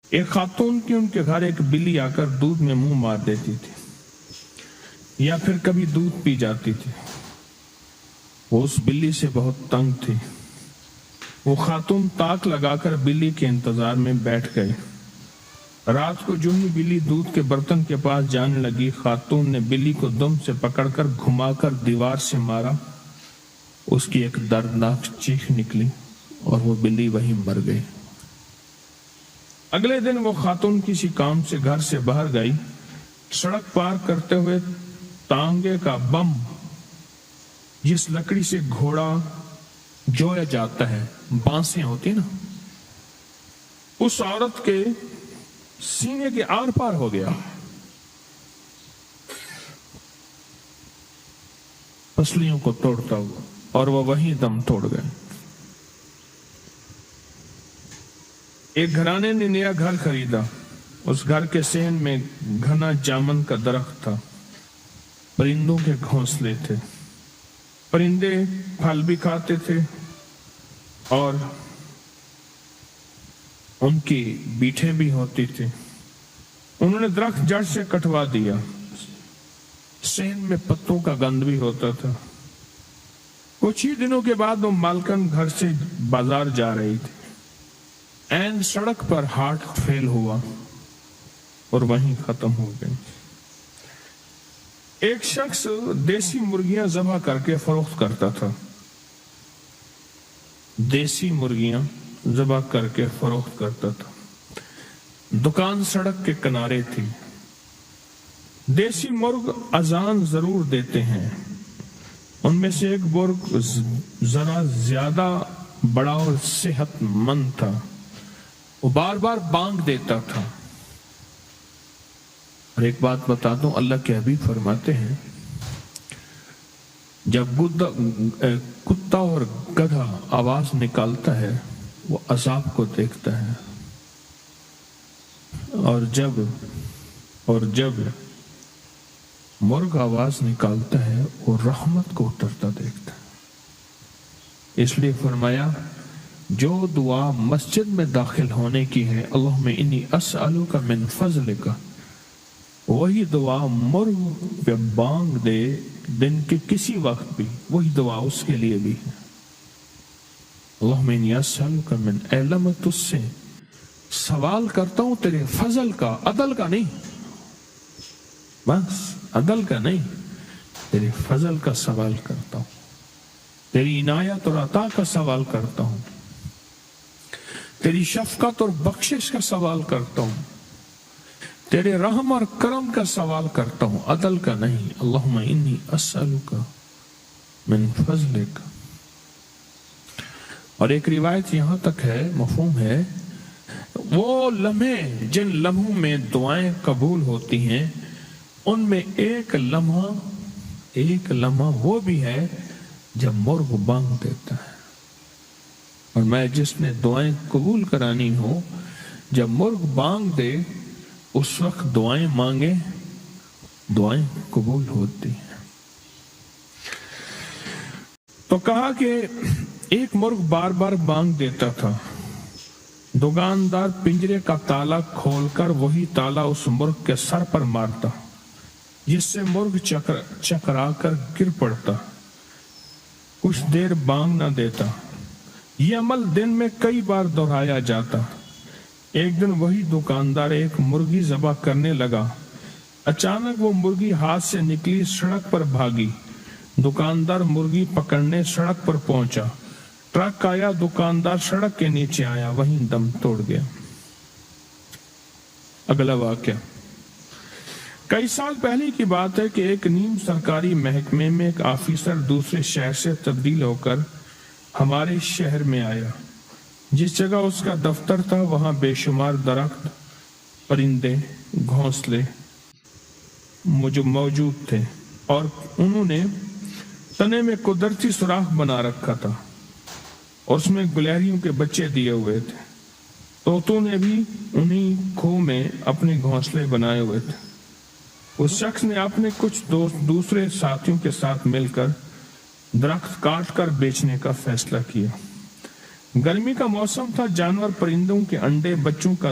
ایک خاتون کی ان کے گھر ایک بلی آ کر دودھ میں منہ مار دیتی تھی یا پھر کبھی دودھ پی جاتی تھی۔ وہ اس بلی سے بہت تنگ تھی۔ وہ خاتون تاک لگا کر بلی کے انتظار میں بیٹھ گئی۔ رات کو جو ہی بلی دودھ کے برتن کے پاس جانے لگی، خاتون نے بلی کو دم سے پکڑ کر گھما کر دیوار سے مارا۔ اس کی ایک دردناک چیخ نکلی اور وہ بلی وہیں مر گئی۔ اگلے دن وہ خاتون کسی کام سے گھر سے باہر گئی۔ سڑک پار کرتے ہوئے تانگے کا بم، جس لکڑی سے گھوڑا جویا جاتا ہے، بانسیں ہوتی نا، اس عورت کے سینے کے آر پار ہو گیا۔ پسلیوں کو توڑتا ہوا اور وہ وہیں دم توڑ گئے۔ ایک گھرانے نے نیا گھر خریدا۔ اس گھر کے صحن میں گھنا جامن کا درخت تھا۔ پرندوں کے گھونسلے تھے۔ پرندے پھل بھی کھاتے تھے اور ان کی بیٹھیں بھی ہوتی تھی۔ انہوں نے درخت جڑ سے کٹوا دیا۔ صحن میں پتوں کا گند بھی ہوتا تھا۔ کچھ ہی دنوں کے بعد وہ مالکن گھر سے بازار جا رہی تھی۔ عین سڑک پر ہارٹ فیل ہوا اور وہیں ختم ہو گئی۔ ایک شخص دیسی مرغیاں ذبح کر کے فروخت کرتا تھا۔ دیسی مرغیاں ذبح کر کے فروخت کرتا تھا۔ دکان سڑک کے کنارے تھی۔ دیسی مرغ اذان ضرور دیتے ہیں۔ ان میں سے ایک مرغ ذرا زیادہ بڑا اور صحت مند تھا۔ وہ بار بار بانگ دیتا تھا۔ اور ایک بات بتا دوں، اللہ کے حبیب فرماتے ہیں، جب کتا اور گدھا آواز نکالتا ہے وہ عذاب کو دیکھتا ہے، اور جب مرغ آواز نکالتا ہے وہ رحمت کو اترتا دیکھتا ہے۔ اس لیے فرمایا، جو دعا مسجد میں داخل ہونے کی ہے، اللہم انی اسألک من فضلک، وہی دعا مرغ پہ بانگ دے دن کے کسی وقت بھی، وہی دعا اس کے لیے بھی ہے۔ اللہم انی اسألک من، اے اللہ میں تجھ سے سوال کرتا ہوں تیرے فضل کا، عدل کا نہیں، بس عدل کا نہیں، تیرے فضل کا سوال کرتا ہوں، تیری عنایت اور عطا کا سوال کرتا ہوں، تیری شفقت اور بخشش کا سوال کرتا ہوں، تیرے رحم اور کرم کا سوال کرتا ہوں، عدل کا نہیں۔ اللہم انی اسألک من فضلک۔ اور ایک روایت یہاں تک ہے، مفہوم ہے، وہ لمحے جن لمحوں میں دعائیں قبول ہوتی ہیں، ان میں ایک لمحہ وہ بھی ہے جب مرغ بانگ دیتا ہے۔ اور میں جس نے دعائیں قبول کرانی ہو، جب مرغ بانگ دے اس وقت دعائیں مانگے، دعائیں قبول ہوتی ہیں۔ تو کہا کہ ایک مرغ بار بار بانگ دیتا تھا۔ دکاندار پنجرے کا تالا کھول کر وہی تالا اس مرغ کے سر پر مارتا، جس سے مرغ چکرا کر گر پڑتا، کچھ دیر بانگ نہ دیتا۔ یہ عمل دن میں کئی بار دہرایا جاتا۔ ایک دن وہی دکاندار ایک مرغی ذبح کرنے لگا۔ اچانک وہ مرغی ہاتھ سے نکلی، سڑک پر بھاگی۔ دکاندار مرغی پکڑنے سڑک پر پہنچا۔ ٹرک آیا، دکاندار سڑک کے نیچے آیا، وہیں دم توڑ گیا۔ اگلا واقعہ کئی سال پہلے کی بات ہے کہ ایک نیم سرکاری محکمے میں ایک آفیسر دوسرے شہر سے تبدیل ہو کر ہمارے شہر میں آیا۔ جس جگہ اس کا دفتر تھا وہاں بے شمار درخت، پرندے، گھونسلے موجود تھے، اور انہوں نے تنے میں قدرتی سوراخ بنا رکھا تھا اور اس میں گلہریوں کے بچے دیے ہوئے تھے۔ طوطوں نے بھی انہی کھو میں اپنے گھونسلے بنائے ہوئے تھے۔ اس شخص نے اپنے کچھ دوسرے ساتھیوں کے ساتھ مل کر درخت کاٹ کر بیچنے کا فیصلہ کیا۔ گرمی کا موسم تھا، جانور پرندوں کے انڈے بچوں کا